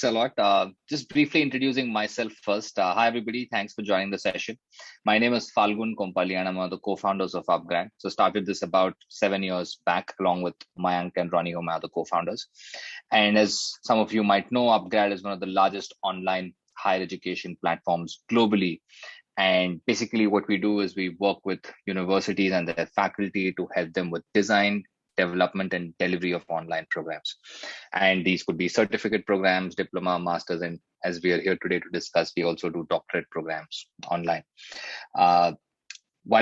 a lot. Just briefly introducing myself first. Hi, everybody. Thanks for joining the session. My name is Falgun Kompali, and I'm one of the co-founders of upGrad. So started this about 7 years back, along with Mayank and Ronnie, who are my other co-founders. And as some of you might know, upGrad is one of the largest online higher education platforms globally. And basically what we do is we work with universities and their faculty to help them with design, development, and delivery of online programs. And these could be certificate programs, diploma, masters, and as we are here today to discuss, we also do doctorate programs online. While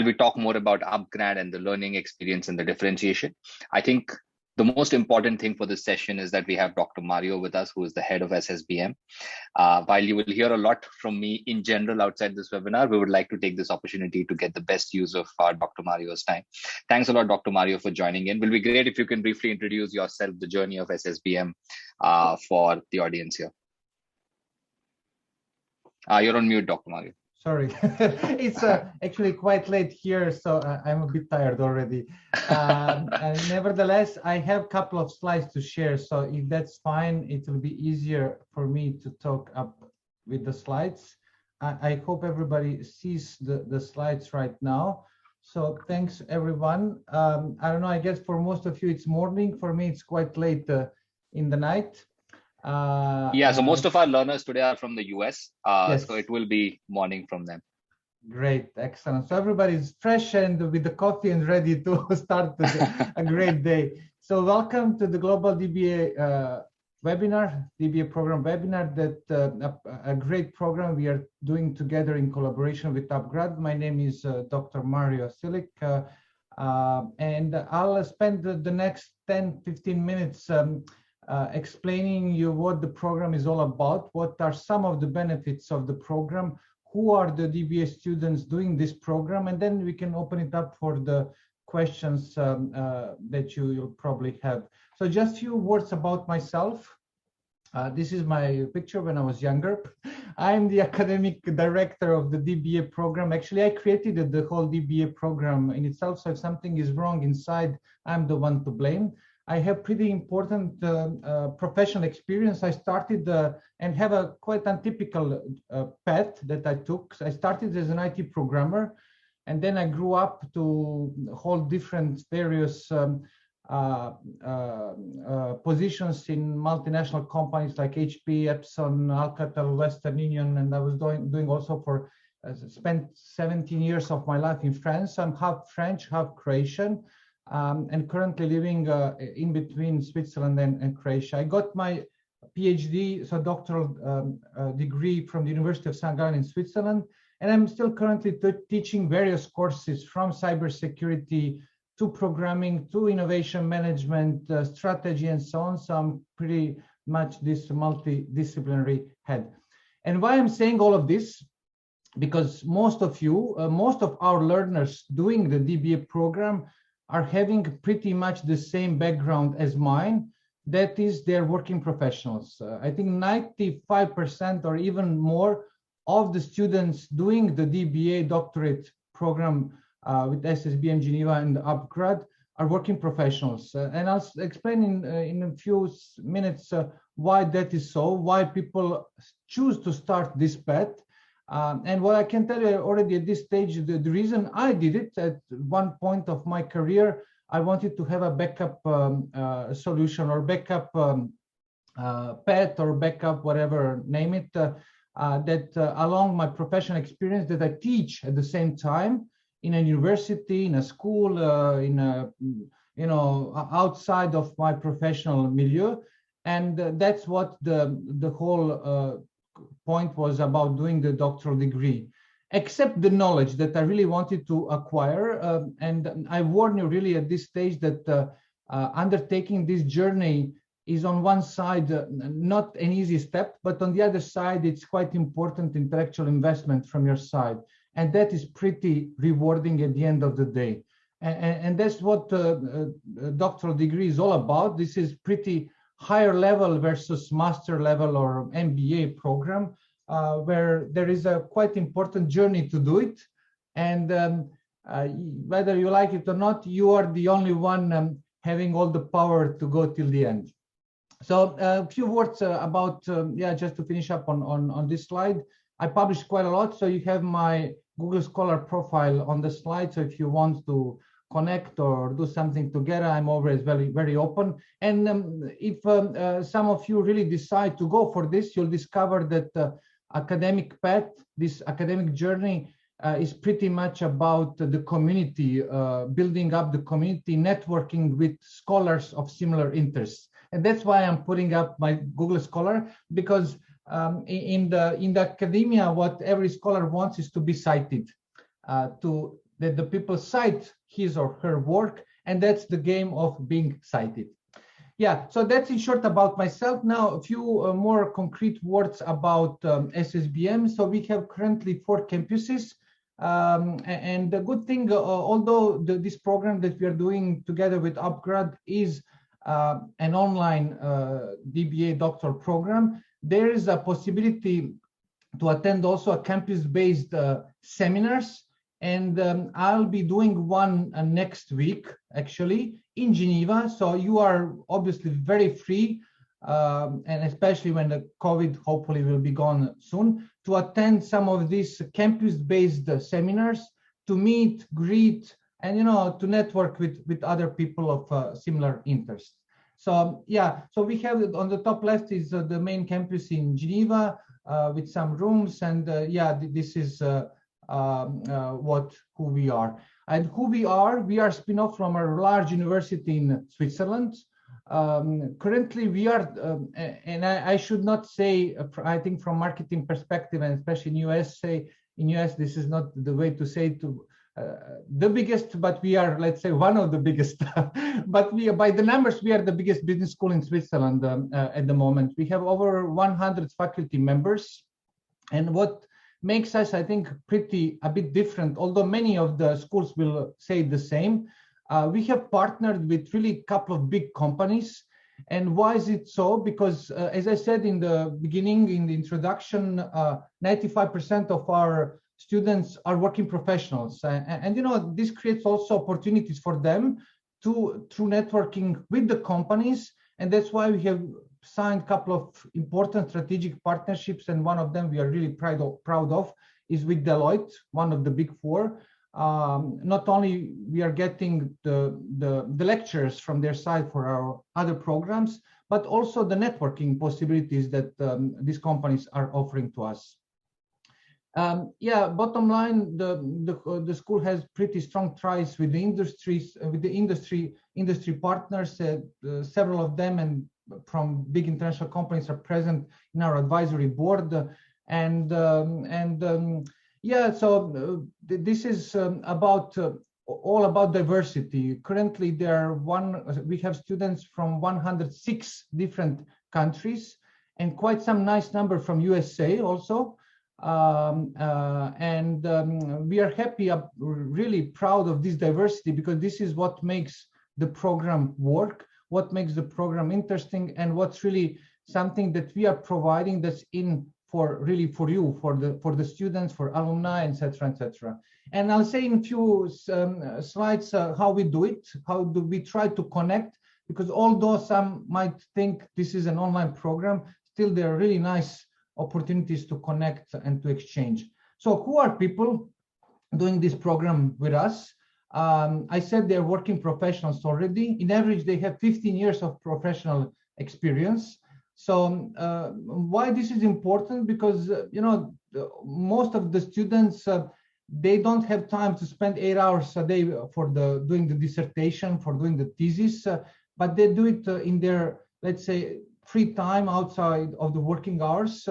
we talk more about upGrad and the learning experience and the differentiation, I think the most important thing for this session is that we have Dr. Mario with us, who is the head of SSBM. While you will hear a lot from me in general outside this webinar, we would like to take this opportunity to get the best use of Dr. Mario's time. Thanks a lot, Dr. Mario, for joining in. It will be great if you can briefly introduce yourself, the journey of SSBM for the audience here. You're on mute, Dr. Mario. Sorry, it's actually quite late here, so I'm a bit tired already. Nevertheless, I have a couple of slides to share, so if that's fine, it will be easier for me to talk up with the slides. I hope everybody sees the slides right now. So thanks, everyone. I don't know, I guess for most of you it's morning. For me, it's quite late in the night. So most of our learners today are from the US, yes. So it will be morning from them. Great, excellent. So everybody's fresh and with the coffee and ready to start a great day. So welcome to the Global DBA webinar, DBA program webinar, that a great program we are doing together in collaboration with upGrad. My name is Dr. Mario Silic, and I'll spend the next 10-15 minutes explaining you what the program is all about, what are some of the benefits of the program, who are the DBA students doing this program, and then we can open it up for the questions that you'll probably have. So just a few words about myself. This is my picture when I was younger. I'm the academic director of the DBA program. Actually, I created the whole DBA program in itself, so if something is wrong inside, I'm the one to blame. I have pretty important professional experience. I started and have a quite untypical path that I took. I started as an IT programmer, and then I grew up to hold different various positions in multinational companies like HP, Epson, Alcatel, Western Union, and I was doing also for spent 17 years of my life in France. I'm half French, half Croatian. And currently living in between Switzerland and Croatia. I got my PhD, so doctoral degree from the University of St. Gallen in Switzerland, and I'm still currently teaching various courses from cybersecurity to programming to innovation management, strategy, and so on. So I'm pretty much this multidisciplinary head. And why I'm saying all of this, because most of our learners doing the DBA program are having pretty much the same background as mine. That is, they're working professionals. I think 95% or even more of the students doing the DBA doctorate program with SSBM Geneva and upGrad are working professionals. And I'll explain in a few minutes why that is so, why people choose to start this path. And what I can tell you already at this stage, the reason I did it at one point of my career, I wanted to have a backup solution or backup path or backup, whatever, name it, that along my professional experience that I teach at the same time in a university, in a school, outside of my professional milieu. And that's what the whole point was about doing the doctoral degree, except the knowledge that I really wanted to acquire. And I warn you really at this stage that undertaking this journey is on one side not an easy step, but on the other side, it's quite important intellectual investment from your side. And that is pretty rewarding at the end of the day. And that's what a doctoral degree is all about. This is pretty higher level versus master level or MBA program, where there is a quite important journey to do it. And whether you like it or not, you are the only one having all the power to go till the end. So a few words about, just to finish up on this slide. I published quite a lot, so you have my Google Scholar profile on the slide. So if you want to connect or do something together, I'm always very, very open. And if some of you really decide to go for this, you'll discover that academic path, this academic journey is pretty much about the community, building up the community, networking with scholars of similar interests. And that's why I'm putting up my Google Scholar, because in the academia, what every scholar wants is to be cited, that the people cite his or her work, and that's the game of being cited. Yeah, so that's in short about myself. Now, a few more concrete words about SSBM. So we have currently 4 campuses. And the good thing, although this program that we are doing together with upGrad is an online DBA doctoral program, there is a possibility to attend also a campus-based seminars. And I'll be doing one next week, actually, in Geneva. So you are obviously very free, and especially when the COVID hopefully will be gone soon, to attend some of these campus-based seminars, to meet, greet, and to network with other people of similar interests. So yeah, so we have on the top left is the main campus in Geneva with some rooms, and this is who we are. And who we are spin-off from a large university in Switzerland. Currently we are, and I should not say, I think from marketing perspective, and especially in US, this is not the way to say to the biggest, but we are, let's say, one of the biggest. But by the numbers, we are the biggest business school in Switzerland at the moment. We have over 100 faculty members. And what makes us, I think, a bit different, although many of the schools will say the same. We have partnered with really a couple of big companies. And why is it so? Because as I said in the beginning, in the introduction, 95% of our students are working professionals. And this creates also opportunities for them through networking with the companies. And that's why we have signed a couple of important strategic partnerships, and one of them we are really proud of is with Deloitte, one of the big 4. Not only we are getting the lectures from their side for our other programs, but also the networking possibilities that these companies are offering to us. Bottom line, the school has pretty strong ties with the industry partners. Several of them and from big international companies are present in our advisory board, this is all about diversity. Currently, we have students from 106 different countries, and quite some nice number from USA also. We are happy, really proud of this diversity, because this is what makes the program work, what makes the program interesting, and what's really something that we are providing that's for you, for the students, for alumni, etc., etc. And I'll say in a few slides how we do it, how do we try to connect, because although some might think this is an online program, still there are really nice opportunities to connect and to exchange. So who are people doing this program with us? I said they're working professionals already. In average, they have 15 years of professional experience. So why this is important? Because most of the students they don't have time to spend 8 hours a day for doing the dissertation, for doing the thesis, but they do it in their, let's say, free time outside of the working hours.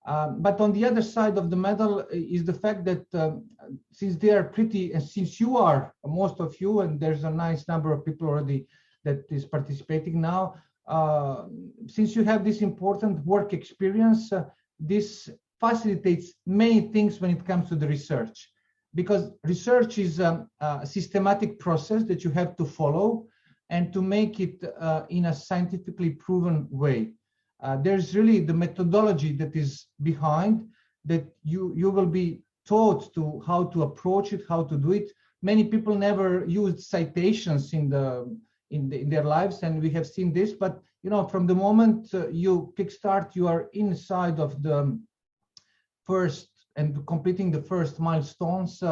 But on the other side of the medal is the fact that since they are since you are, most of you, and there's a nice number of people already that is participating now, since you have this important work experience, this facilitates many things when it comes to the research. Because research is a systematic process that you have to follow and to make it in a scientifically proven way. There's really the methodology that is behind that you will be taught to how to approach it, how to do it. Many people never used citations in their lives, and we have seen this, but from the moment you kickstart, you are inside of the first and completing the first milestones,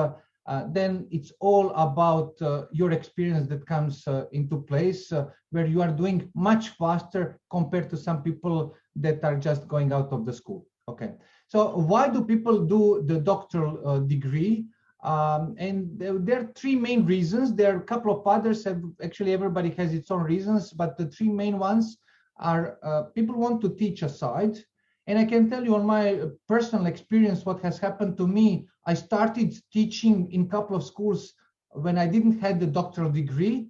then it's all about your experience that comes into place, where you are doing much faster compared to some people that are just going out of the school. Okay, so why do people do the doctoral degree? And there are three main reasons. There are a couple of others. Actually, everybody has its own reasons, but the three main ones are people want to teach aside. And I can tell you on my personal experience what has happened to me. I started teaching in a couple of schools when I didn't have the doctoral degree.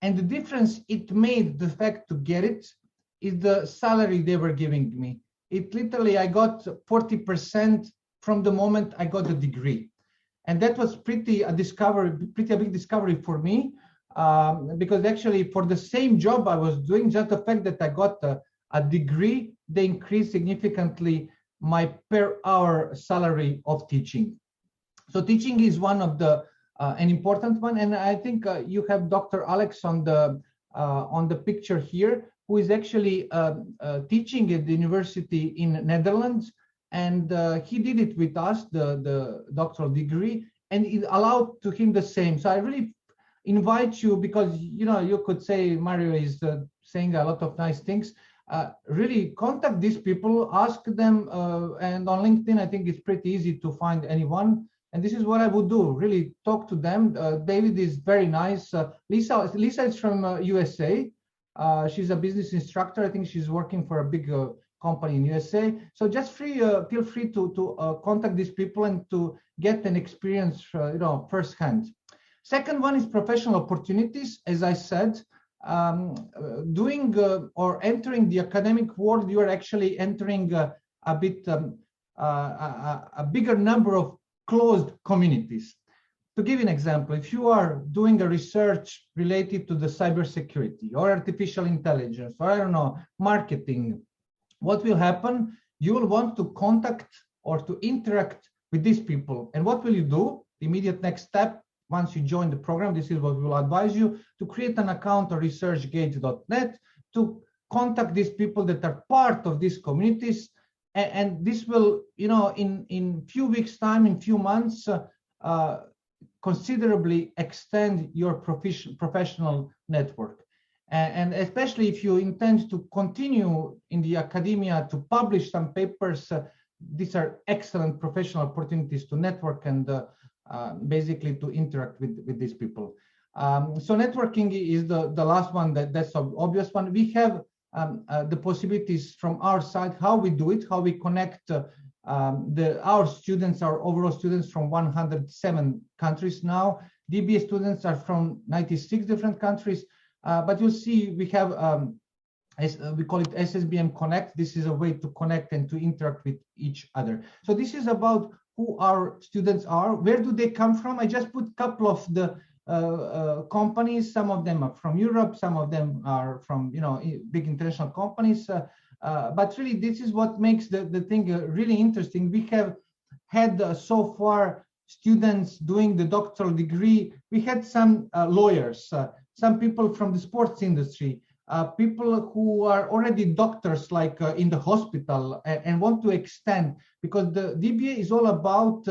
And the difference it made, the fact to get it, is the salary they were giving me. It literally, I got 40% from the moment I got the degree. And that was pretty a big discovery for me, because actually for the same job I was doing, just the fact that I got a degree, they increased significantly my per hour salary of teaching. So teaching is one of the an important one, and I think you have Dr. Alex on the picture here, who is actually teaching at the university in Netherlands, and he did it with us, the doctoral degree, and it allowed to him the same. So I really invite you, because you could say Mario is saying a lot of nice things. Really contact these people, ask them, and on LinkedIn, I think it's pretty easy to find anyone. And this is what I would do, really talk to them. David is very nice. Lisa is from USA. She's a business instructor. I think she's working for a big company in USA. So just feel free to contact these people and to get an experience, firsthand. Second one is professional opportunities. As I said, doing or entering the academic world, you are actually entering a bigger number of closed communities. To give you an example, if you are doing a research related to the cybersecurity or artificial intelligence, or I don't know, marketing, what will happen? You will want to contact or to interact with these people. And what will you do? The immediate next step, once you join the program, this is what we will advise you, to create an account on researchgate.net, to contact these people that are part of these communities. And this will, in few weeks' time, in few months, considerably extend your professional network. And especially if you intend to continue in the academia to publish some papers, these are excellent professional opportunities to network and basically to interact with these people. So networking is the last one, that's an obvious one. We have the possibilities from our side, how we do it, how we connect our students, our overall students from 107 countries now. DBA students are from 96 different countries, but you'll see we have, we call it SSBM Connect. This is a way to connect and to interact with each other. So this is about who our students are. Where do they come from? I just put a couple of the companies. Some of them are from Europe, some of them are from big international companies, but really this is what makes the thing really interesting. We have had so far students doing the doctoral degree. We had some lawyers, some people from the sports industry, people who are already doctors, like in the hospital, and want to extend, because the DBA is all about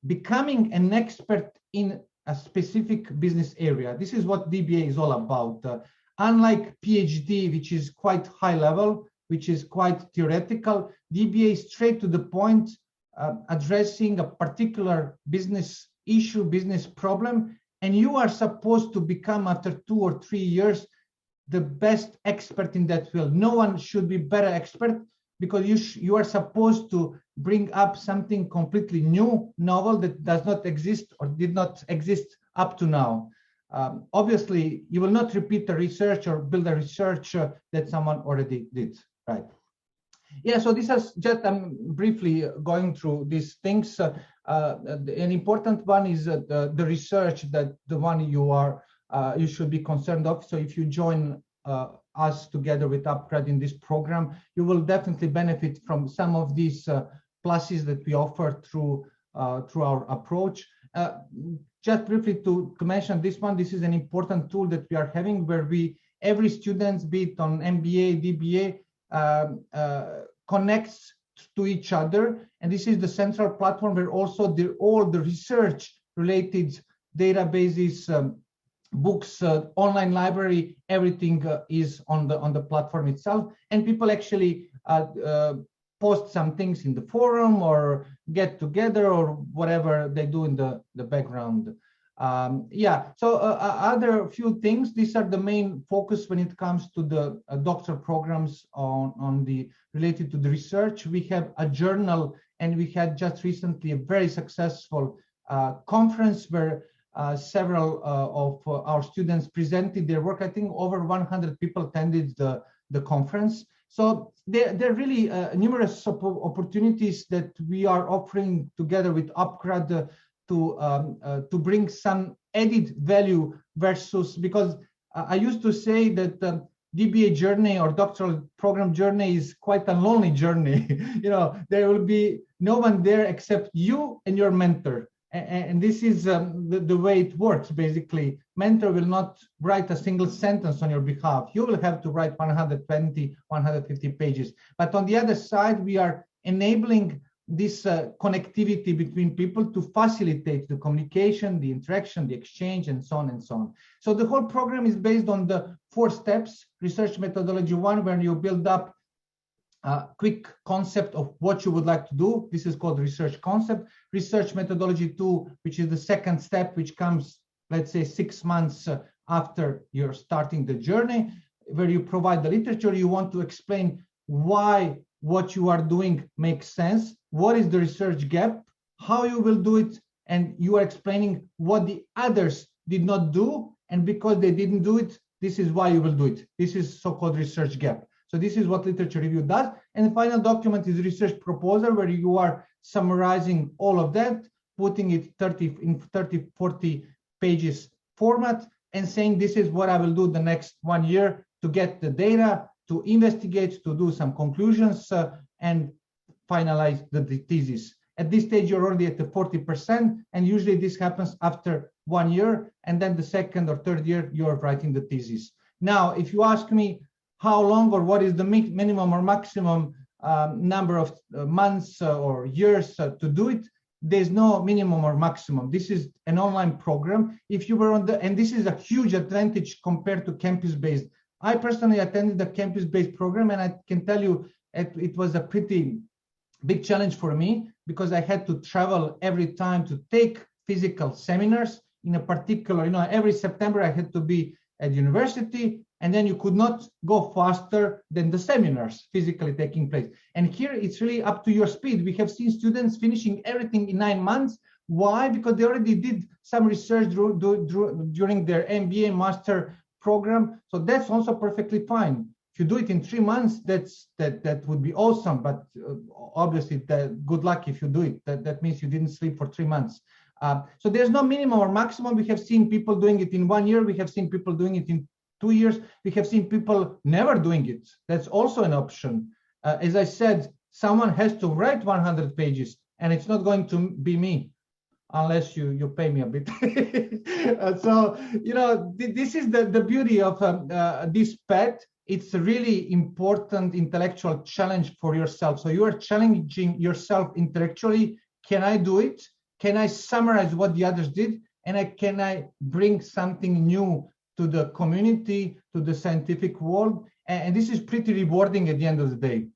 becoming an expert in a specific business area. This is what DBA is all about. Unlike PhD, which is quite high level, which is quite theoretical, DBA is straight to the point, addressing a particular business issue, business problem, and you are supposed to become, after 2 or 3 years, the best expert in that field. No one should be better expert, because you are supposed to bring up something completely new, novel, that does not exist or did not exist up to now. Obviously, you will not repeat the research or build a research that someone already did, right? Yeah, so this is just briefly going through these things. An important one is the research, that the one you should be concerned of. So if you join us together with upGrad in this program, you will definitely benefit from some of these pluses that we offer through our approach. Just briefly to mention this one, this is an important tool that we are having, where we every student, be it on MBA, DBA, connects to each other. And this is the central platform where also all the research related databases, books, online library, everything is on the platform itself. And people actually post some things in the forum or get together or whatever they do in the background. So other few things, these are the main focus when it comes to the doctoral programs on the related to the research. We have a journal, and we had just recently a very successful conference where several of our students presented their work. I think over 100 people attended the conference. So there are really numerous opportunities that we are offering together with upGrad to bring some added value versus, because I used to say that DBA journey or doctoral program journey is quite a lonely journey. There will be no one there except you and your mentor. And this is the way it works, basically. Mentor will not write a single sentence on your behalf. You will have to write 120, 150 pages. But on the other side, we are enabling this connectivity between people to facilitate the communication, the interaction, the exchange, and so on and so on. So the whole program is based on the 4 steps. Research methodology 1, where you build up a quick concept of what you would like to do. This is called research concept. Research methodology 2, which is the second step, which comes, let's say, 6 months after you're starting the journey, where you provide the literature. You want to explain why what you are doing makes sense, what is the research gap, how you will do it, and you are explaining what the others did not do, and because they didn't do it, this is why you will do it. This is so-called research gap. So this is what literature review does. And the final document is research proposal, where you are summarizing all of that, putting it in 30, 40 pages format, and saying this is what I will do the next 1 year to get the data, to investigate, to do some conclusions, and finalize the thesis. At this stage, you're already at the 40%, and usually this happens after 1 year, and then the second or third year, you're writing the thesis. Now, if you ask me how long or what is the minimum or maximum number of months or years to do it, there's no minimum or maximum. This is an online program. If you were and this is a huge advantage compared to campus-based. I personally attended the campus-based program, and I can tell you it was a pretty big challenge for me, because I had to travel every time to take physical seminars in a particular, every September I had to be at university, and then you could not go faster than the seminars physically taking place. And here it's really up to your speed. We have seen students finishing everything in 9 months. Why? Because they already did some research during their MBA master program. So that's also perfectly fine. If you do it in 3 months, that would be awesome. But obviously, good luck if you do it. That means you didn't sleep for 3 months. So there's no minimum or maximum. We have seen people doing it in 1 year. We have seen people doing it in 2 years. We have seen people never doing it. That's also an option. As I said, someone has to write 100 pages, and it's not going to be me, unless you pay me a bit. So, this is the beauty of this path. It's a really important intellectual challenge for yourself. So you are challenging yourself intellectually. Can I do it? Can I summarize what the others did? And can I bring something new to the community, to the scientific world? And this is pretty rewarding at the end of the day,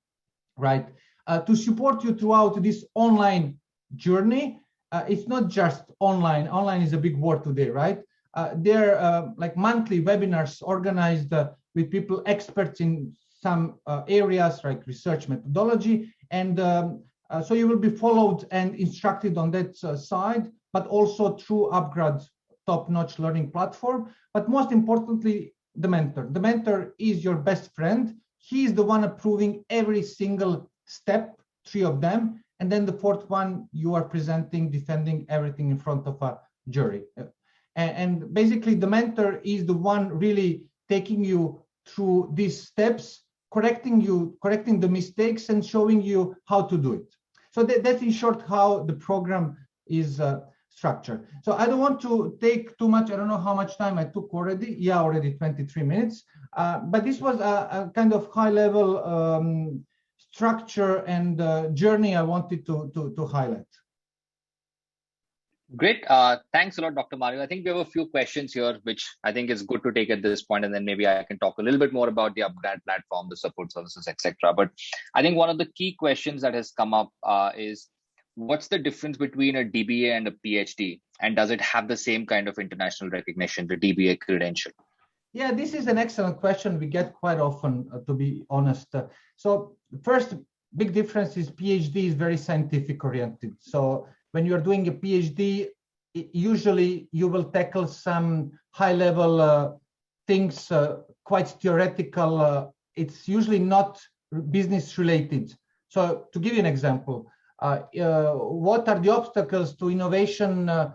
right? To support you throughout this online journey, it's not just online. Online is a big word today, right? There are like monthly webinars organized with people experts in some areas like research methodology. And so you will be followed and instructed on that side, but also through upGrad top-notch learning platform. But most importantly, the mentor. The mentor is your best friend. He is the one approving every single step, 3 of them. And then the 4th one, you are presenting, defending everything in front of a jury. And basically, the mentor is the one really taking you through these steps, correcting the mistakes, and showing you how to do it. So that's in short how the program is structure. So I don't want to take too much. I don't know how much time I took already. Yeah, already 23 minutes. But this was a kind of high-level structure and journey I wanted to highlight. Great. Thanks a lot, Dr. Mario. I think we have a few questions here, which I think is good to take at this point, and then maybe I can talk a little bit more about the upGrad platform, the support services, etc. But I think one of the key questions that has come up is, what's the difference between a DBA and a PhD? And does it have the same kind of international recognition, the DBA credential? Yeah, this is an excellent question we get quite often, to be honest. So first big difference is PhD is very scientific oriented. So when you're doing a PhD, usually you will tackle some high level things, quite theoretical. It's usually not business related. So to give you an example, what are the obstacles to innovation in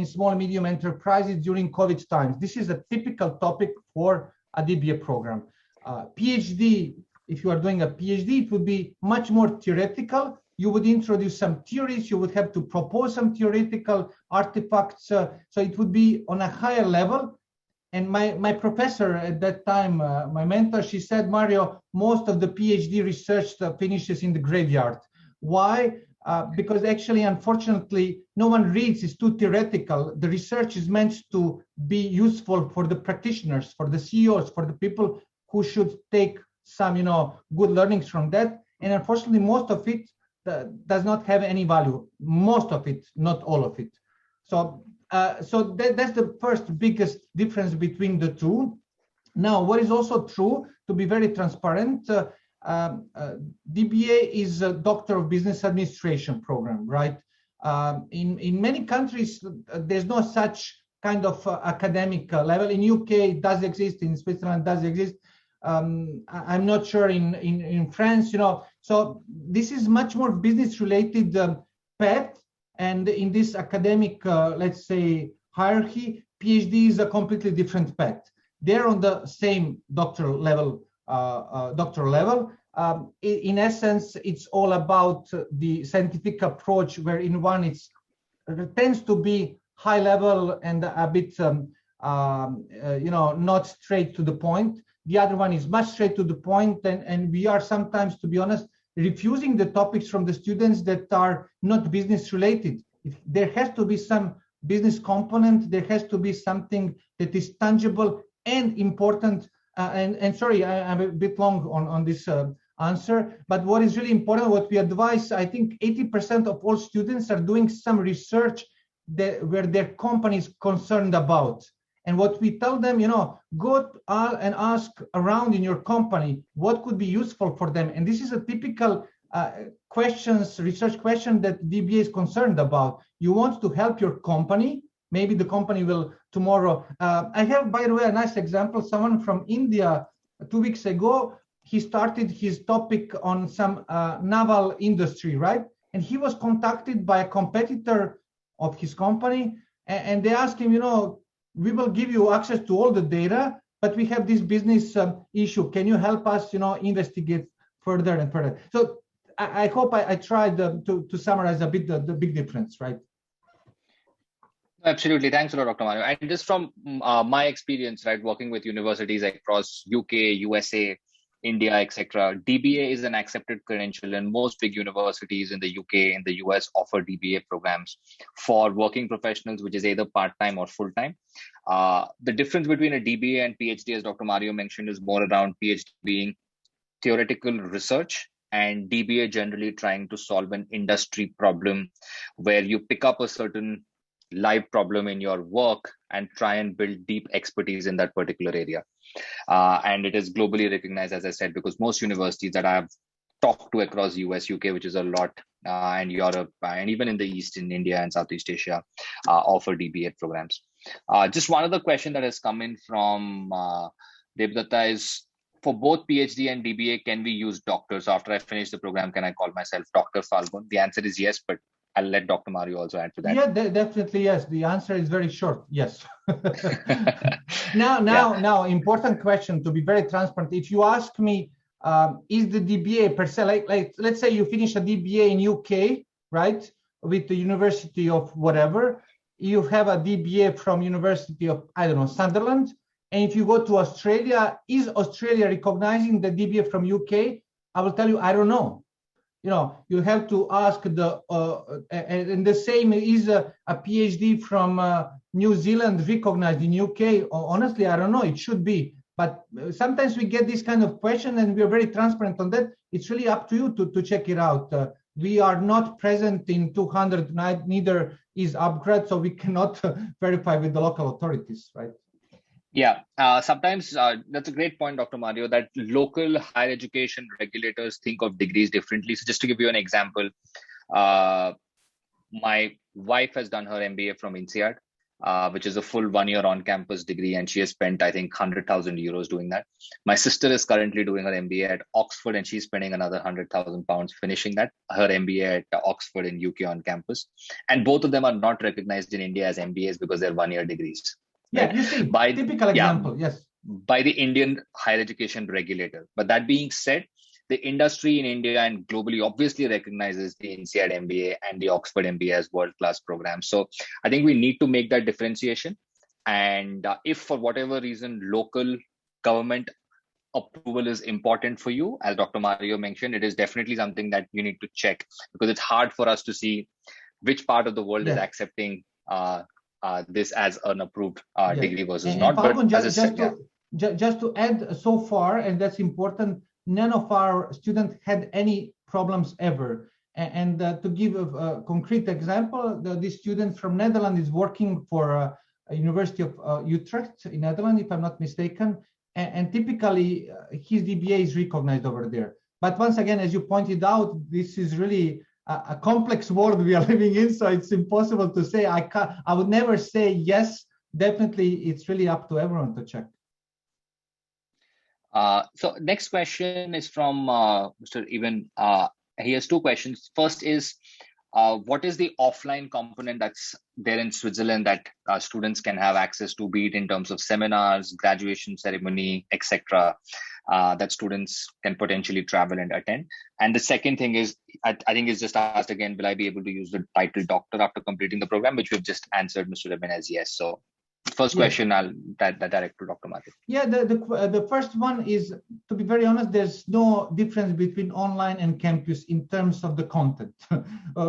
small and medium enterprises during COVID times? This is a typical topic for a DBA program. PhD, if you are doing a PhD, it would be much more theoretical. You would introduce some theories, you would have to propose some theoretical artifacts. So it would be on a higher level. And my professor at that time, my mentor, she said, Mario, most of the PhD research finishes in the graveyard. Why? Because actually, unfortunately, no one reads, it's too theoretical. The research is meant to be useful for the practitioners, for the CEOs, for the people who should take some, good learnings from that. And unfortunately, most of it does not have any value. Most of it, not all of it. So that's the first biggest difference between the two. Now, what is also true, to be very transparent, DBA is a Doctor of Business Administration program, right? In many countries, there's no such kind of academic level. In UK, it does exist. In Switzerland, it does exist. I'm not sure in France, So this is much more business-related path. And in this academic, let's say, hierarchy, PhD is a completely different path. They're on the same doctoral level. In essence, it's all about the scientific approach, where in one it tends to be high level and a bit, not straight to the point. The other one is much straight to the point, and we are sometimes, to be honest, refusing the topics from the students that are not business related. There has to be some business component. There has to be something that is tangible and important. And sorry, I'm a bit long on this answer, but what is really important, what we advise, I think 80% of all students are doing some research where their company is concerned about. And what we tell them, go and ask around in your company what could be useful for them. And this is a typical research question that DBA is concerned about. You want to help your company. Maybe the company will tomorrow. I have, by the way, a nice example. Someone from India 2 weeks ago, he started his topic on some naval industry, right? And he was contacted by a competitor of his company, and they asked him, we will give you access to all the data, but we have this business issue. Can you help us, investigate further and further? So I hope I tried to summarize a bit the big difference, right? Absolutely. Thanks a lot, Dr. Mario. And just from my experience, right, working with universities across UK, USA, India, etc., DBA is an accepted credential, and most big universities in the UK and the US offer DBA programs for working professionals, which is either part-time or full-time. The difference between a DBA and PhD, as Dr. Mario mentioned, is more around PhD being theoretical research, and DBA generally trying to solve an industry problem where you pick up a certain live problem in your work and try and build deep expertise in that particular area. And it is globally recognized, as I said, because most universities that I've talked to across US, UK, which is a lot, and Europe, and even in the East, in India and Southeast Asia, offer DBA programs. Just one other question that has come in from Devdatta is, for both PhD and DBA, can we use doctor? So after I finish the program, can I call myself Dr. Falgun? The answer is yes, but I'll let Dr. Mario also add to that. Yeah, definitely yes. The answer is very short. Yes. Now, important question, to be very transparent. If you ask me, is the DBA per se, like let's say you finish a DBA in UK, right? with the University of whatever. You have a DBA from University of, I don't know, Sunderland. And if you go to Australia, is Australia recognizing the DBA from UK? I will tell you, I don't know. You have to ask and the same is a PhD from New Zealand recognized in UK. Honestly, I don't know. It should be. But sometimes we get this kind of question and we're very transparent on that. It's really up to you to check it out. We are not present in 200, neither is upGrad, so we cannot verify with the local authorities, right? Yeah, sometimes that's a great point, Dr. Mario, that local higher education regulators think of degrees differently. So just to give you an example, my wife has done her MBA from INSEAD, which is a full 1 year on-campus degree, and she has spent, I think, 100,000 euros doing that. My sister is currently doing her MBA at Oxford, and she's spending another 100,000 pounds finishing that, her MBA at Oxford in UK on campus. And both of them are not recognized in India as MBAs because they're 1 year degrees. Yeah, you see, typical example, yes. By the Indian higher education regulator. But that being said, the industry in India and globally obviously recognizes the INSEAD MBA and the Oxford MBA as world-class programs. So I think we need to make that differentiation. And if for whatever reason, local government approval is important for you, as Dr. Mario mentioned, it is definitely something that you need to check, because it's hard for us to see which part of the world is accepting this as an approved degree versus not. But just to add, so far, and that's important, none of our students had any problems ever. And to give a concrete example, this student from Netherlands is working for a University of Utrecht in Netherlands, if I'm not mistaken. And typically, his DBA is recognized over there. But once again, as you pointed out, this is really a complex world we are living in, so it's impossible to say. I would never say yes. Definitely, it's really up to everyone to check. So next question is from Mr. Ivan. He has two questions. First is, what is the offline component that's there in Switzerland that students can have access to, be it in terms of seminars, graduation ceremony, etc., that students can potentially travel and attend? And the second thing is, I think it's just asked again, will I be able to use the title doctor after completing the program, which we've just answered, Mr. Ibn, as yes. So first question, I'll direct to Dr. Mario. Yeah, the first one is, to be very honest, there's no difference between online and campus in terms of the content,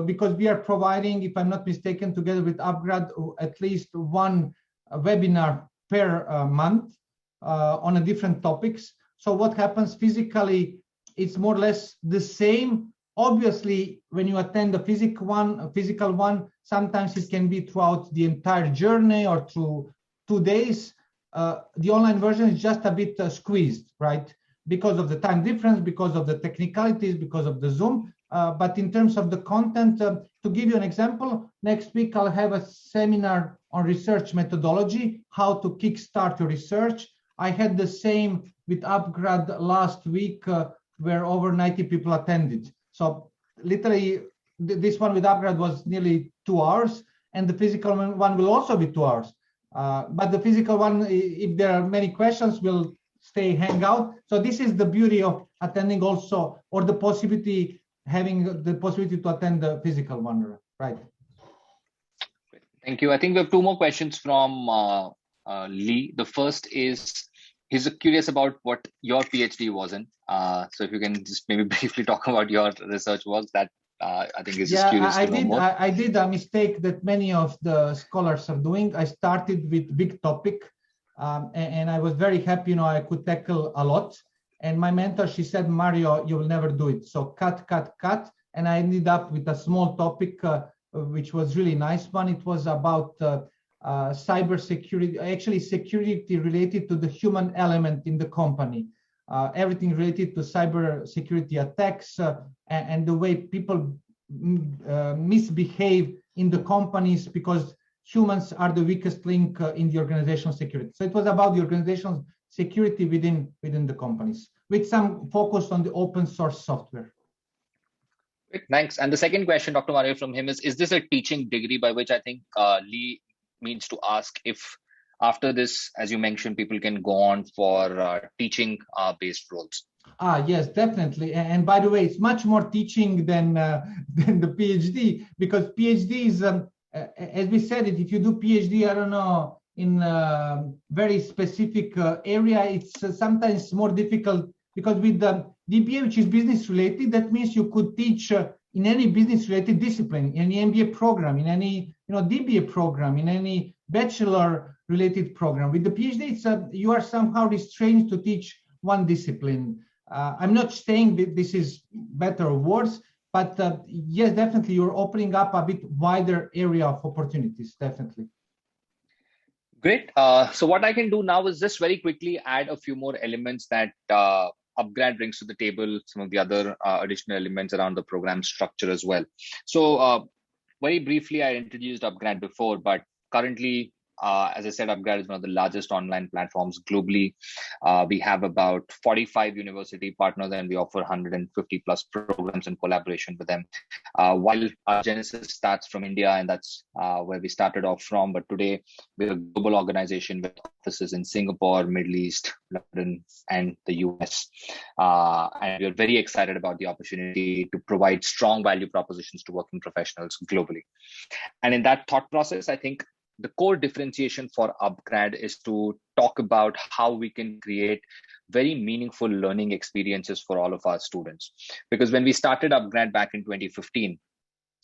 because we are providing, if I'm not mistaken, together with upGrad, at least one webinar per month on a different topics. So what happens physically, it's more or less the same. Obviously, when you attend the physical one, sometimes it can be throughout the entire journey or through 2 days. The online version is just a bit squeezed, right? Because of the time difference, because of the technicalities, because of the Zoom. But in terms of the content, to give you an example, next week I'll have a seminar on research methodology, how to kickstart your research. I had the same with upGrad last week, where over 90 people attended. So literally, this one with upGrad was nearly 2 hours, and the physical one will also be 2 hours. But the physical one, if there are many questions, will stay hang out. So this is the beauty of attending also, or the possibility, having the possibility to attend the physical one, right? Thank you. I think we have two more questions from Lee. The first is, he's curious about what your PhD was in. So if you can just maybe briefly talk about your research work, that I think is just curious to know more. I did a mistake that many of the scholars are doing. I started with big topic, and I was very happy, I could tackle a lot. And my mentor, she said, Mario, you will never do it. So cut. And I ended up with a small topic, which was really nice one. It was about cyber security, actually security related to the human element in the company. Everything related to cyber security attacks and the way people misbehave in the companies, because humans are the weakest link in the organizational security. So it was about the organizational security within the companies, with some focus on the open source software. Great, thanks. And the second question, Dr. Mario, from him is this a teaching degree, by which I think Lee means to ask if after this, as you mentioned, people can go on for teaching based roles? Yes, definitely. And by the way, it's much more teaching than than the PhD, because PhD is, as we said it, if you do PhD, I don't know, in a very specific area, it's sometimes more difficult, because with the DBA, which is business related, that means you could teach in any business related discipline, in any MBA program, in any DBA program, in any bachelor related program. With the PhD, it's you are somehow restrained to teach one discipline. I'm not saying that this is better or worse, but yes, definitely you're opening up a bit wider area of opportunities, definitely. Great. So what I can do now is just very quickly add a few more elements that upGrad brings to the table, some of the other additional elements around the program structure as well. So very briefly, I introduced upGrad before, but currently, as I said, upGrad is one of the largest online platforms globally. We have about 45 university partners, and we offer 150 plus programs in collaboration with them. While our genesis starts from India, and that's where we started off from, but today we're a global organization with offices in Singapore, Middle East, London, and the US. And we're very excited about the opportunity to provide strong value propositions to working professionals globally. And in that thought process, I think the core differentiation for upGrad is to talk about how we can create very meaningful learning experiences for all of our students. Because when we started upGrad back in 2015,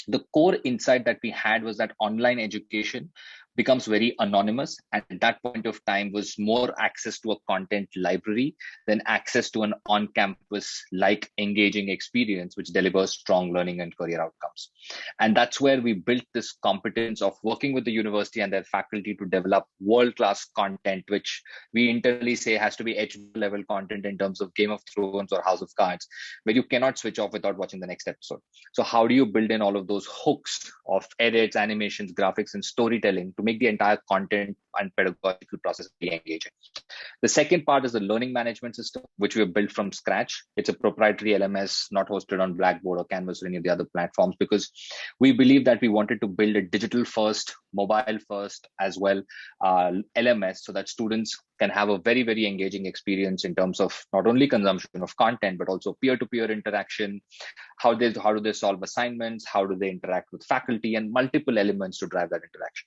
the core insight that we had was that online education becomes very anonymous, and at that point of time was more access to a content library than access to an on-campus like engaging experience which delivers strong learning and career outcomes. And that's where we built this competence of working with the university and their faculty to develop world-class content, which we internally say has to be HBO level content in terms of Game of Thrones or House of Cards, where you cannot switch off without watching the next episode. So how do you build in all of those hooks of edits, animations, graphics, and storytelling to make the entire content and pedagogical process be engaging? The second part is the learning management system, which we have built from scratch. It's a proprietary LMS, not hosted on Blackboard or Canvas or any of the other platforms, because we believe that we wanted to build a digital first, mobile first as well LMS, so that students can have a very, very engaging experience in terms of not only consumption of content, but also peer-to-peer interaction. How do they solve assignments? How do they interact with faculty, and multiple elements to drive that interaction.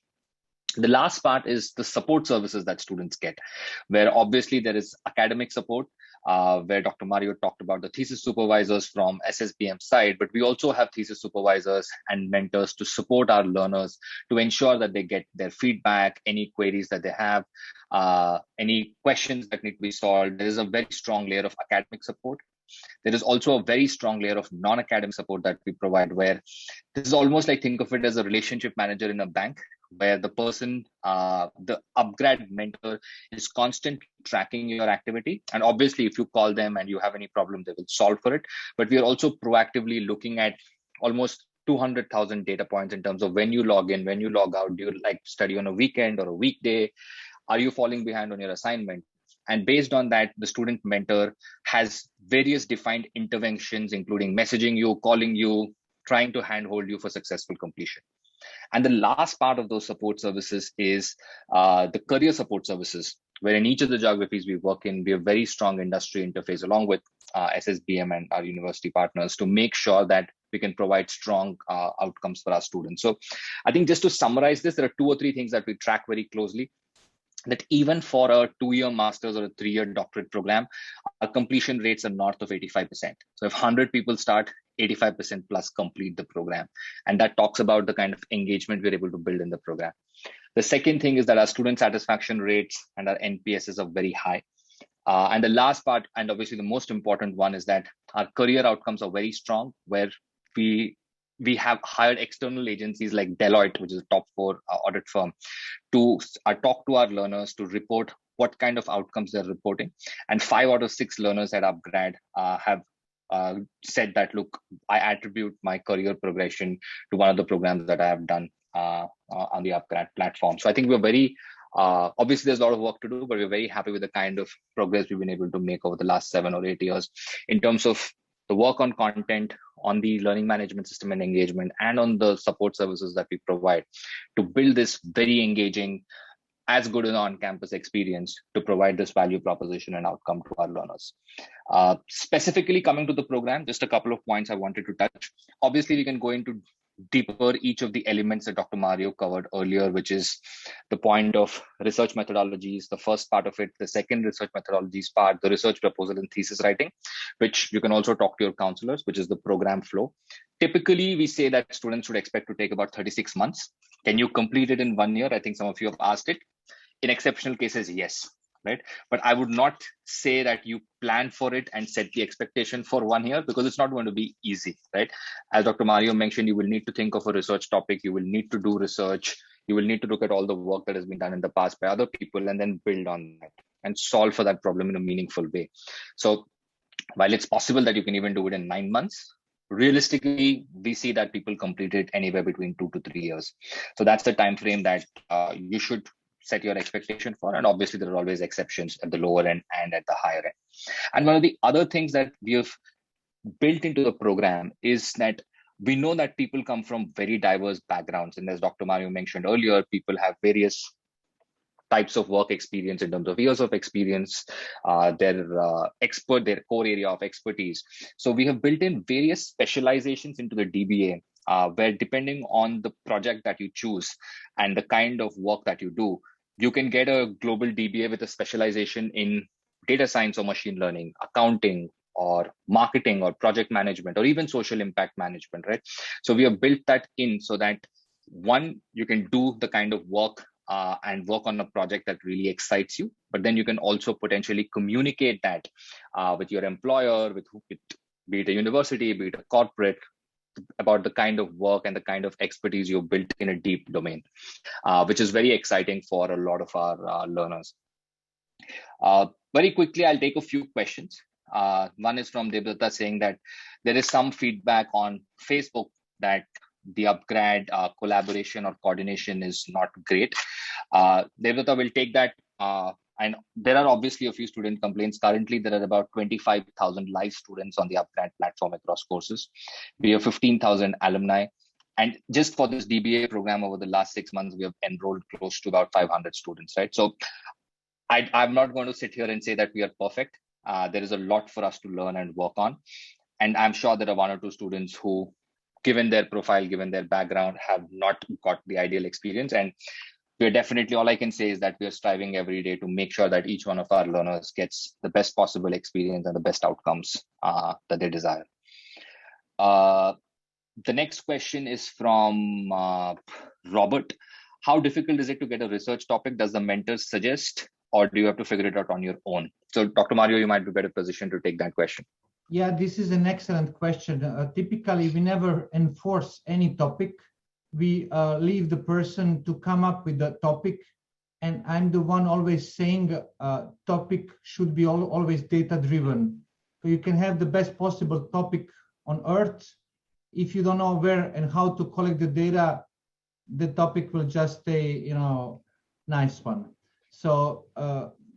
The last part is the support services that students get, where obviously there is academic support, where Dr. Mario talked about the thesis supervisors from SSBM side, but we also have thesis supervisors and mentors to support our learners to ensure that they get their feedback, any queries that they have, any questions that need to be solved. There is a very strong layer of academic support. There is also a very strong layer of non-academic support that we provide, where this is almost like, think of it as a relationship manager in a bank, where the person, the upGrad mentor is constantly tracking your activity. And obviously, if you call them and you have any problem, they will solve for it. But we are also proactively looking at almost 200,000 data points in terms of when you log in, when you log out. Do you like study on a weekend or a weekday? Are you falling behind on your assignment? And based on that, the student mentor has various defined interventions, including messaging you, calling you, trying to handhold you for successful completion. And the last part of those support services is the career support services, where in each of the geographies we work in, we have very strong industry interface along with SSBM and our university partners to make sure that we can provide strong outcomes for our students. So I think just to summarize this, there are 2 or 3 things that we track very closely. That even for a 2-year master's or a 3-year doctorate program, our completion rates are north of 85%. So if 100 people start, 85% plus complete the program. And that talks about the kind of engagement we're able to build in the program. The second thing is that our student satisfaction rates and our NPSs are very high. And the last part, and obviously the most important one, is that our career outcomes are very strong, where we have hired external agencies like Deloitte, which is a top 4 audit firm, to talk to our learners to report what kind of outcomes they're reporting. And 5 out of 6 learners at upGrad have said that, look, I attribute my career progression to one of the programs that I have done on the upGrad platform. So I think we're very, obviously there's a lot of work to do, but we're very happy with the kind of progress we've been able to make over the last 7 or 8 years in terms of the work on content, on the learning management system and engagement, and on the support services that we provide to build this very engaging, as good an on-campus experience to provide this value proposition and outcome to our learners. Specifically coming to the program, just a couple of points I wanted to touch. Obviously, we can go into deeper each of the elements that Dr. Mario covered earlier, which is the point of research methodologies, the first part of it, the second research methodologies part, the research proposal and thesis writing, which you can also talk to your counselors, which is the program flow. Typically, we say that students should expect to take about 36 months. Can you complete it in 1 year? I think some of you have asked it. In exceptional cases, yes, right? But I would not say that you plan for it and set the expectation for 1 year, because it's not going to be easy, right? As Dr. Mario mentioned, you will need to think of a research topic, you will need to do research, you will need to look at all the work that has been done in the past by other people and then build on that and solve for that problem in a meaningful way. So while it's possible that you can even do it in 9 months, realistically, we see that people complete it anywhere between 2 to 3 years. So that's the time frame that you should set your expectation for. And obviously, there are always exceptions at the lower end and at the higher end. And one of the other things that we have built into the program is that we know that people come from very diverse backgrounds. And as Dr. Mario mentioned earlier, people have various types of work experience in terms of years of experience, their core area of expertise. So we have built in various specializations into the DBA, where depending on the project that you choose and the kind of work that you do, you can get a global DBA with a specialization in data science or machine learning, accounting, or marketing or project management, or even social impact management, right? So we have built that in so that, one, you can do the kind of work and work on a project that really excites you, but then you can also potentially communicate that with your employer, be it a university, be it a corporate, about the kind of work and the kind of expertise you've built in a deep domain, which is very exciting for a lot of our learners. Very quickly, I'll take a few questions. One is from Devdatta saying that there is some feedback on Facebook that the upGrad collaboration or coordination is not great. Devdatta will take that. And there are obviously a few student complaints. Currently, there are about 25,000 live students on the upGrad platform across courses. We have 15,000 alumni. And just for this DBA program over the last 6 months, we have enrolled close to about 500 students, right? So I'm not going to sit here and say that we are perfect. There is a lot for us to learn and work on. And I'm sure there are 1 or 2 students who, given their profile, given their background, have not got the ideal experience. And we're definitely, all I can say is that we are striving every day to make sure that each one of our learners gets the best possible experience and the best outcomes that they desire. The next question is from Robert. How difficult is it to get a research topic? Does the mentor suggest, or do you have to figure it out on your own? So Dr. Mario, you might be better positioned to take that question. Yeah, this is an excellent question. Typically, we never enforce any topic. We leave the person to come up with the topic. And I'm the one always saying topic should be always data-driven. So you can have the best possible topic on Earth. If you don't know where and how to collect the data, the topic will just stay, nice one. So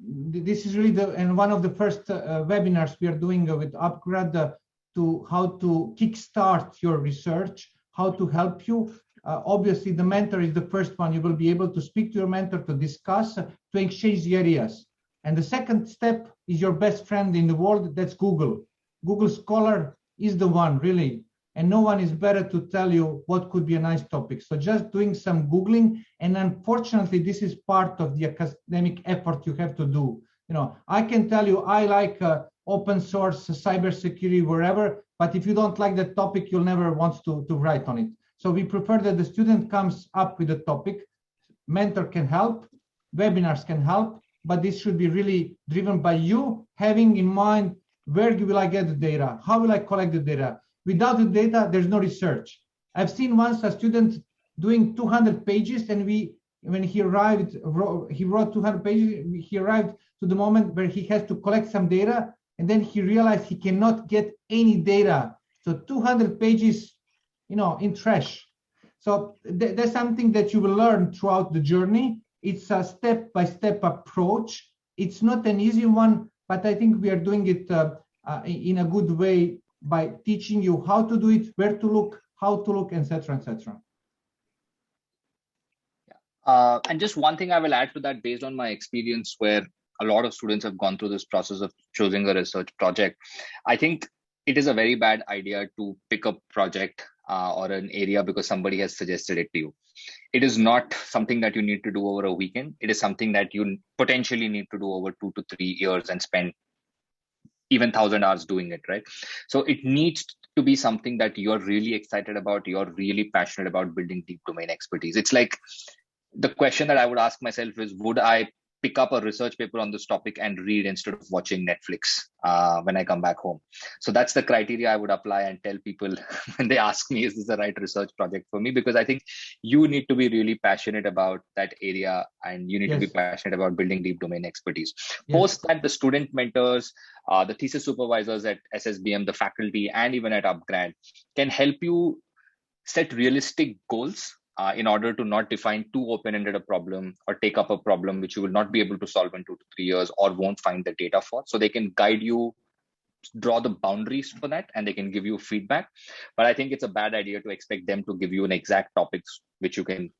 this is really one of the first webinars we are doing with upGrad to how to kickstart your research, how to help you. Obviously, the mentor is the first one. You will be able to speak to your mentor to discuss, to exchange the areas. And the second step is your best friend in the world, that's Google. Google Scholar is the one, really. And no one is better to tell you what could be a nice topic. So just doing some Googling, and unfortunately, this is part of the academic effort you have to do. I can tell you I like open source, cybersecurity, wherever, but if you don't like that topic, you'll never want to write on it. So we prefer that the student comes up with a topic. Mentor can help, webinars can help, but this should be really driven by you, having in mind, where will I get the data? How will I collect the data? Without the data, there's no research. I've seen once a student doing 200 pages, and when he wrote 200 pages, he arrived to the moment where he has to collect some data, and then he realized he cannot get any data. So 200 pages, in trash. So there's something that you will learn throughout the journey. It's a step-by-step approach. It's not an easy one, but I think we are doing it in a good way by teaching you how to do it, where to look, how to look, etc., etc. And just one thing I will add to that, based on my experience, where a lot of students have gone through this process of choosing a research project, I think it is a very bad idea to pick a project or an area because somebody has suggested it to you. It is not something that you need to do over a weekend. It is something that you potentially need to do over 2 to 3 years and spend even 1,000 hours doing it, right? So it needs to be something that you're really excited about, you're really passionate about building deep domain expertise. It's like, the question that I would ask myself is, would I pick up a research paper on this topic and read instead of watching Netflix when I come back home? So that's the criteria I would apply and tell people when they ask me, is this the right research project for me? Because I think you need to be really passionate about that area, and you need to be passionate about building deep domain expertise. Post that, the student mentors, the thesis supervisors at SSBM, the faculty, and even at upGrad can help you set realistic goals in order to not define too open-ended a problem or take up a problem which you will not be able to solve in 2 to 3 years or won't find the data for. So they can guide you, draw the boundaries for that, and they can give you feedback. But I think it's a bad idea to expect them to give you an exact topics which you can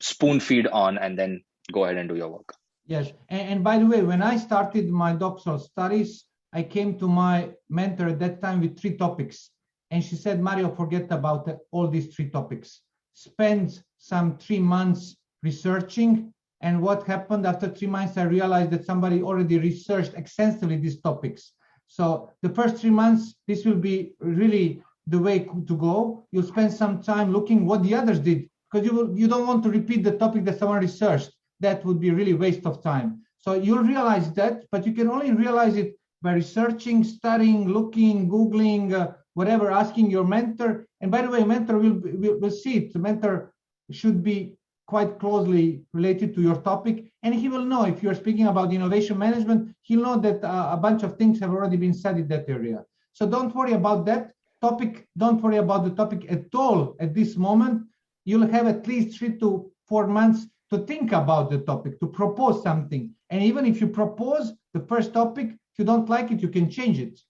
spoon feed on and then go ahead and do your work. Yes, and by the way, when I started my doctoral studies, I came to my mentor at that time with 3 topics. And she said, Mario, forget about all these 3 topics. Spend some 3 months researching. And what happened after 3 months, I realized that somebody already researched extensively these topics. So the first 3 months, this will be really the way to go. You'll spend some time looking what the others did, because you don't want to repeat the topic that someone researched. That would be really waste of time. So you'll realize that, but you can only realize it by researching, studying, looking, Googling, whatever, asking your mentor. And by the way, mentor will see it. The mentor should be quite closely related to your topic, and he will know if you're speaking about innovation management, he'll know that a bunch of things have already been said in that area. So don't worry about that topic. Don't worry about the topic at all at this moment. You'll have at least 3 to 4 months to think about the topic, to propose something. And even if you propose the first topic, if you don't like it, you can change it.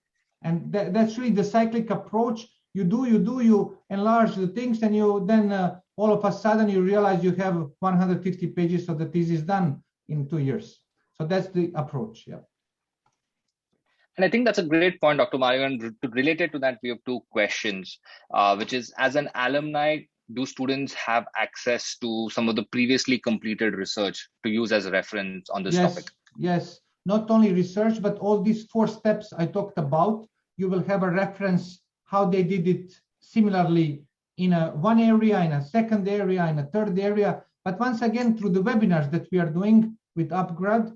And that's really the cyclic approach. You enlarge the things, and you then all of a sudden you realize you have 150 pages of the thesis done in 2 years. So that's the approach, yeah. And I think that's a great point, Dr. Mario. And related to that, we have 2 questions, which is, as an alumni, do students have access to some of the previously completed research to use as a reference on this topic? Yes, not only research, but all these 4 steps I talked about. You will have a reference how they did it similarly in one area, in a second area, in a third area. But once again, through the webinars that we are doing with upGrad,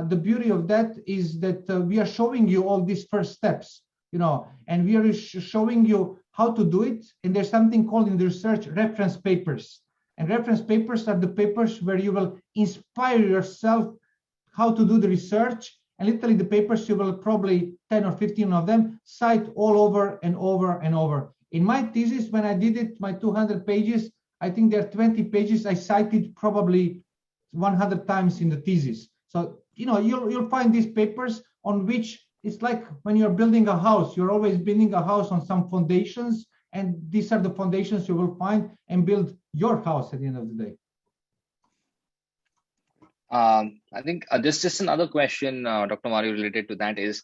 the beauty of that is that we are showing you all these first steps, and we are showing you how to do it. And there's something called in the research reference papers. And reference papers are the papers where you will inspire yourself how to do the research. And literally the papers, you will probably 10 or 15 of them cite all over and over and over. In my thesis, when I did it, my 200 pages, I think there are 20 pages I cited probably 100 times in the thesis. So, you'll find these papers on which it's like when you're building a house, you're always building a house on some foundations, and these are the foundations you will find and build your house at the end of the day. I think there's just another question, Dr. Mario, related to that is,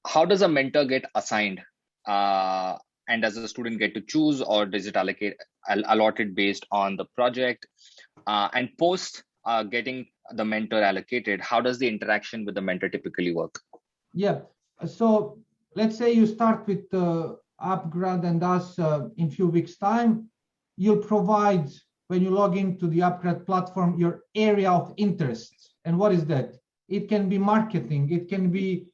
how does a mentor get assigned? And does the student get to choose, or does it allotted based on the project? And post getting the mentor allocated, how does the interaction with the mentor typically work? Yeah, so let's say you start with upGrad and us in a few weeks' time. You'll provide, when you log into the upGrad platform, your area of interest. And what is that? It can be marketing, it can be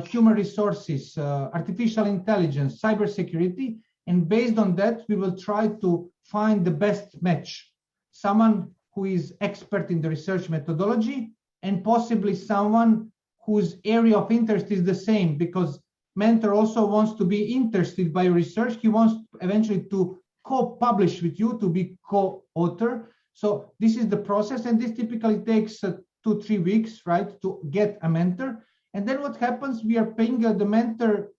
human resources, artificial intelligence, cybersecurity. And based on that, we will try to find the best match. Someone who is expert in the research methodology, and possibly someone whose area of interest is the same, because mentor also wants to be interested by research. He wants eventually to co-publish with you, to be co-author. So this is the process, and this typically takes 2-3 weeks, right, to get a mentor. And then what happens, we are paying the mentor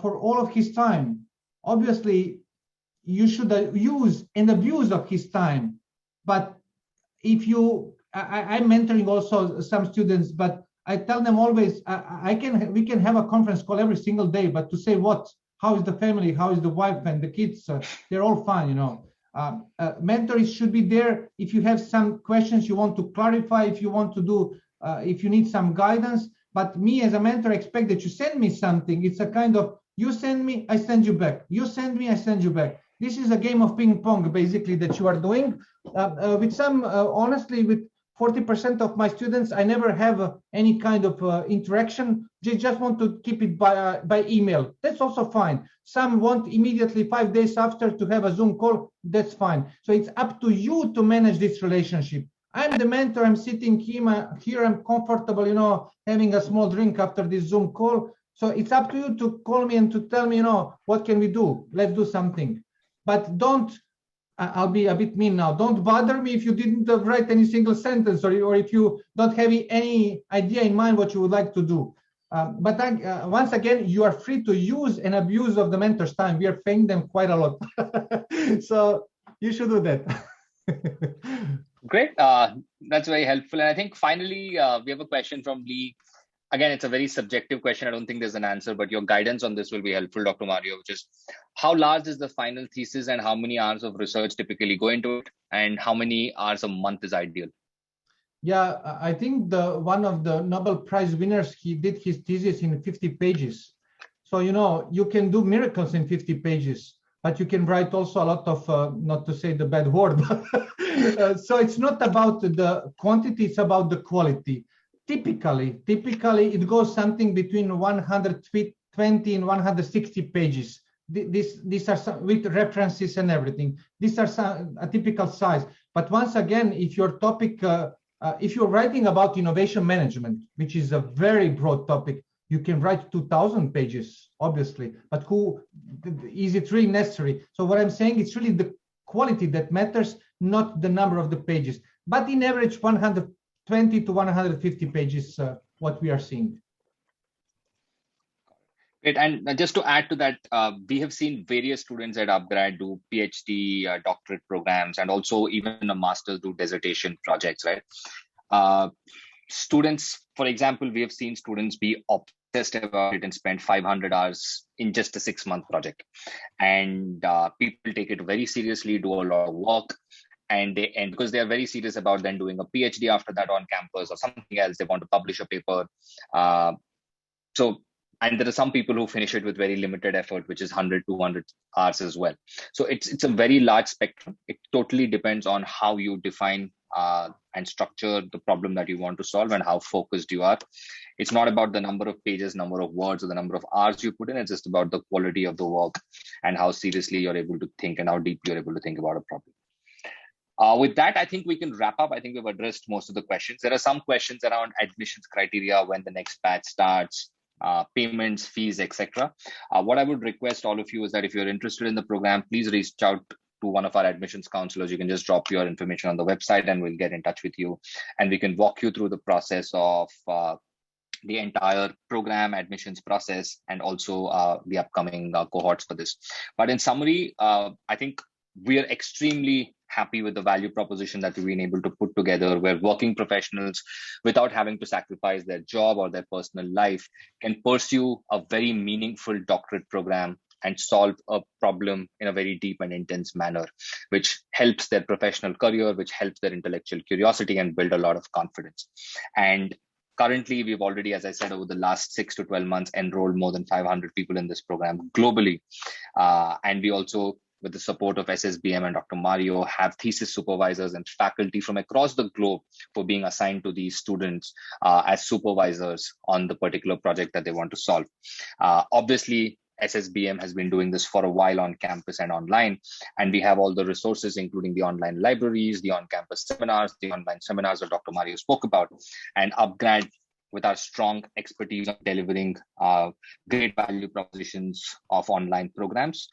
for all of his time. Obviously, you should use and abuse of his time, but if you, I'm mentoring also some students, but I tell them always, we can have a conference call every single day, but to say what, how is the family, how is the wife and the kids, they're all fine, you know. Mentors should be there if you have some questions you want to clarify, if you want to do, if you need some guidance. But me as a mentor, I expect that you send me something. It's a kind of, you send me, I send you back. You send me, I send you back. This is a game of ping pong, basically, that you are doing. With some, honestly, with 40% of my students, I never have any kind of interaction. They just want to keep it by email. That's also fine. Some want immediately 5 days after to have a Zoom call. That's fine. So it's up to you to manage this relationship. I'm the mentor. I'm sitting here. I'm comfortable, you know, having a small drink after this Zoom call. So it's up to you to call me and to tell me, you know, what can we do? Let's do something. But don't, I'll be a bit mean now. Don't bother me if you didn't write any single sentence, or if you don't have any idea in mind what you would like to do. But once again, you are free to use and abuse of the mentor's time. We are paying them quite a lot. So you should do that. Great. That's very helpful. And I think finally, we have a question from Lee. Again, it's a very subjective question. I don't think there's an answer, but your guidance on this will be helpful, Dr. Mario, which is how large is the final thesis and how many hours of research typically go into it, and how many hours a month is ideal? Yeah, I think one of the Nobel Prize winners, he did his thesis in 50 pages. So, you know, you can do miracles in 50 pages, but you can write also a lot of, not to say the bad word, so it's not about the quantity, it's about the quality. Typically, it goes something between 120 and 160 pages. These are some, with references and everything. These are a typical size. But once again, if your topic, if you're writing about innovation management, which is a very broad topic, you can write 2,000 pages, obviously. But is it really necessary? So what I'm saying, it's really the quality that matters, not the number of the pages. But in average, 120 to 150 pages, what we are seeing. Great. And just to add to that, we have seen various students at upGrad do PhD, doctorate programs, and also even a master's do dissertation projects, right? Students, for example, we have seen students be obsessed about it and spend 500 hours in just a 6-month project. And people take it very seriously, do a lot of work. And because they are very serious about then doing a PhD after that on campus or something else, they want to publish a paper. And there are some people who finish it with very limited effort, which is 100, 200 hours as well. So it's a very large spectrum. It totally depends on how you define and structure the problem that you want to solve and how focused you are. It's not about the number of pages, number of words, or the number of hours you put in. It's just about the quality of the work and how seriously you're able to think and how deeply you're able to think about a problem. With that, I think we can wrap up. I think we've addressed most of the questions. There are some questions around admissions criteria, when the next batch starts, payments, fees, etc. What I would request all of you is that if you're interested in the program, please reach out to one of our admissions counselors. You can just drop your information on the website and we'll get in touch with you. And we can walk you through the process of the entire program admissions process and also the upcoming cohorts for this. But in summary, I think we are extremely happy with the value proposition that we've been able to put together, where working professionals, without having to sacrifice their job or their personal life, can pursue a very meaningful doctorate program and solve a problem in a very deep and intense manner, which helps their professional career, which helps their intellectual curiosity and build a lot of confidence. And currently, we've already, as I said, over the last 6 to 12 months, enrolled more than 500 people in this program globally. And we also, with the support of SSBM and Dr. Mario, have thesis supervisors and faculty from across the globe for being assigned to these students as supervisors on the particular project that they want to solve. Obviously, SSBM has been doing this for a while on campus and online, and we have all the resources, including the online libraries, the on-campus seminars, the online seminars that Dr. Mario spoke about, and upGrad, with our strong expertise on delivering great value propositions of online programs,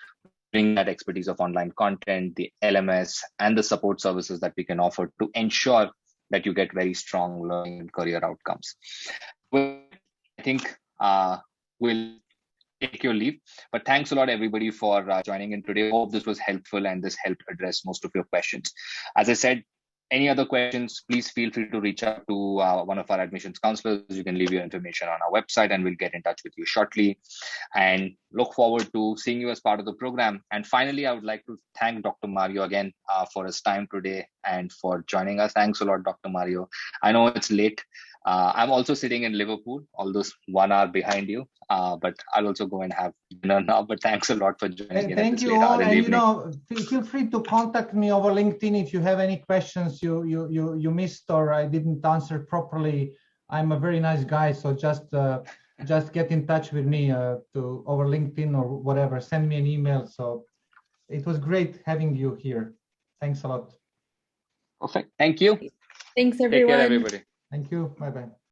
bring that expertise of online content, the LMS, and the support services that we can offer to ensure that you get very strong learning and career outcomes. I think we'll take your leave, but thanks a lot, everybody, for joining in today. Hope this was helpful and this helped address most of your questions. As I said, Any other questions, please feel free to reach out to one of our admissions counselors. You can leave your information on our website and we'll get in touch with you shortly. And look forward to seeing you as part of the program. And finally, I would like to thank Dr. Mario again for his time today and for joining us. Thanks a lot, Dr. Mario. I know it's late. I'm also sitting in Liverpool, although 1 hour behind you, but I'll also go and have dinner now. But thanks a lot for joining in. Thank you all, and feel free to contact me over LinkedIn if you have any questions you missed or I didn't answer properly. I'm a very nice guy, so just get in touch with me over LinkedIn or whatever. Send me an email. So it was great having you here. Thanks a lot. Perfect. Thank you. Thanks, everyone. Take care, everybody. Thank you. Bye-bye.